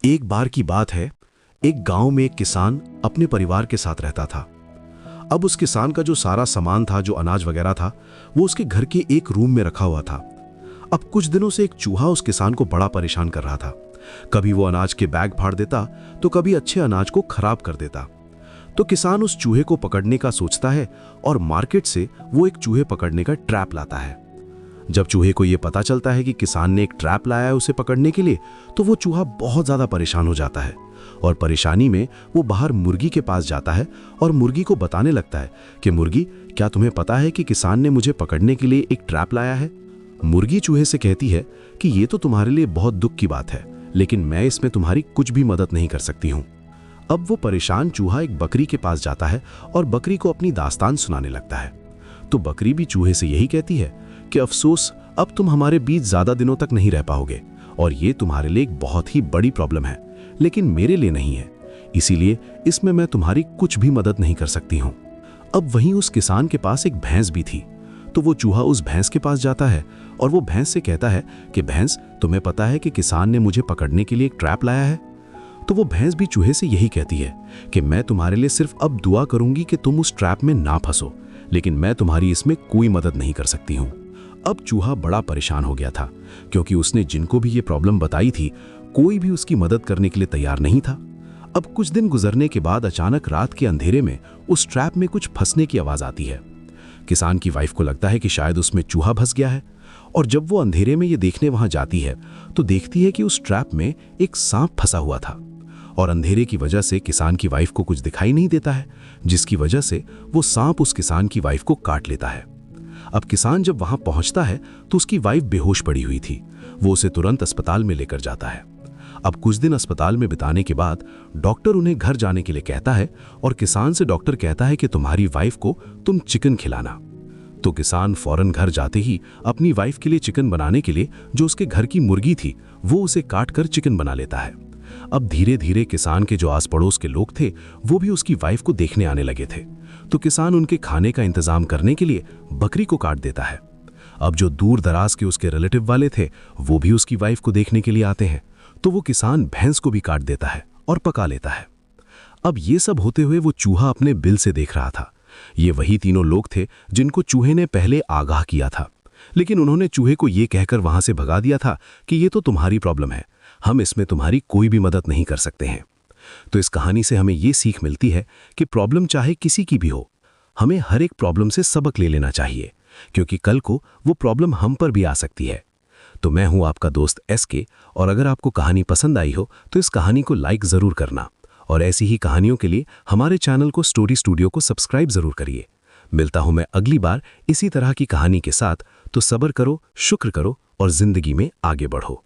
एक बार की बात है, एक गांव में एक किसान अपने परिवार के साथ रहता था। अब उस किसान का जो सारा सामान था, जो अनाज वगैरह था, वो उसके घर के एक रूम में रखा हुआ था। अब कुछ दिनों से एक चूहा उस किसान को बड़ा परेशान कर रहा था। कभी वो अनाज के बैग फाड़ देता, तो कभी अच्छे अनाज को खराब कर देता। तो किसान उस चूहे को पकड़ने का सोचता है और मार्केट से वो एक चूहे पकड़ने का ट्रैप लाता है। जब चूहे को ये पता चलता है कि किसान ने एक ट्रैप लाया है उसे पकड़ने के लिए, तो वो चूहा बहुत ज्यादा परेशान हो जाता है और परेशानी में वो बाहर मुर्गी के पास जाता है और मुर्गी को बताने लगता है कि मुर्गी, क्या तुम्हें पता है कि किसान ने मुझे पकड़ने के लिए एक ट्रैप लाया है? मुर्गी चूहे से कहती है कि ये तो तुम्हारे लिए बहुत दुख की बात है, लेकिन मैं इसमें तुम्हारी कुछ भी मदद नहीं कर सकती हूँ। अब वो परेशान चूहा एक बकरी के पास जाता है और बकरी को अपनी दास्तान सुनाने लगता है। तो बकरी भी चूहे से यही कहती है कि अफसोस, अब तुम हमारे बीच ज्यादा दिनों तक नहीं रह पाओगे और ये तुम्हारे लिए एक बहुत ही बड़ी प्रॉब्लम है, लेकिन मेरे लिए नहीं है, इसीलिए इसमें मैं तुम्हारी कुछ भी मदद नहीं कर सकती हूँ। अब वहीं उस किसान के पास एक भैंस भी थी। तो वो चूहा उस भैंस के पास जाता है और वो भैंस से कहता है कि भैंस, तुम्हें पता है कि किसान ने मुझे पकड़ने के लिए एक ट्रैप लाया है? तो वो भैंस भी चूहे से यही कहती है कि मैं तुम्हारे लिए सिर्फ अब दुआ करूंगी कि तुम उस ट्रैप में ना फंसो, लेकिन मैं तुम्हारी इसमें कोई मदद नहीं कर सकती हूँ। अब चूहा बड़ा परेशान हो गया था, क्योंकि उसने जिनको भी ये प्रॉब्लम बताई थी, कोई भी उसकी मदद करने के लिए तैयार नहीं था। अब कुछ दिन गुजरने के बाद अचानक रात के अंधेरे में उस ट्रैप में कुछ फंसने की आवाज आती है। किसान की वाइफ को लगता है कि शायद उसमें चूहा फंस गया है, और जब वो अंधेरे में ये देखने वहां जाती है तो देखती है कि उस ट्रैप में एक सांप फंसा हुआ था। और अंधेरे की वजह से किसान की वाइफ को कुछ दिखाई नहीं देता है, जिसकी वजह से वो सांप उस किसान की वाइफ को काट लेता है। अब किसान जब वहां पहुंचता है तो उसकी वाइफ बेहोश पड़ी हुई थी। वो उसे तुरंत अस्पताल में लेकर जाता है। अब कुछ दिन अस्पताल में बिताने के बाद डॉक्टर उन्हें घर जाने के लिए कहता है और किसान से डॉक्टर कहता है कि तुम्हारी वाइफ को तुम चिकन खिलाना। तो किसान फौरन घर जाते ही अपनी वाइफ के लिए चिकन बनाने के लिए जो उसके घर की मुर्गी थी, वो उसे काट कर चिकन बना लेता है। अब धीरे धीरे किसान के जो आस पड़ोस के लोग थे, वो भी उसकी वाइफ को देखने आने लगे थे। तो किसान उनके खाने का इंतजाम करने के लिए बकरी को काट देता है। अब जो दूर दराज के उसके रिलेटिव वाले थे, वो भी उसकी वाइफ को देखने के लिए आते हैं। तो वो किसान भैंस को भी काट देता है और पका लेता है। अब ये सब होते हुए वो चूहा अपने बिल से देख रहा था। ये वही तीनों लोग थे जिनको चूहे ने पहले आगाह किया था, लेकिन उन्होंने चूहे को ये कहकर वहां से भगा दिया था कि ये तो तुम्हारी प्रॉब्लम है, हम इसमें तुम्हारी कोई भी मदद नहीं कर सकते हैं। तो इस कहानी से हमें ये सीख मिलती है कि प्रॉब्लम चाहे किसी की भी हो, हमें हर एक प्रॉब्लम से सबक ले लेना चाहिए, क्योंकि कल को वो प्रॉब्लम हम पर भी आ सकती है। तो मैं हूं आपका दोस्त SK, और अगर आपको कहानी पसंद आई हो तो इस कहानी को लाइक जरूर करना, और ऐसी ही कहानियों के लिए हमारे चैनल को स्टोरी स्टूडियो को सब्सक्राइब जरूर करिए। मिलता हूं मैं अगली बार इसी तरह की कहानी के साथ। तो सब्र करो, शुक्र करो और जिंदगी में आगे बढ़ो।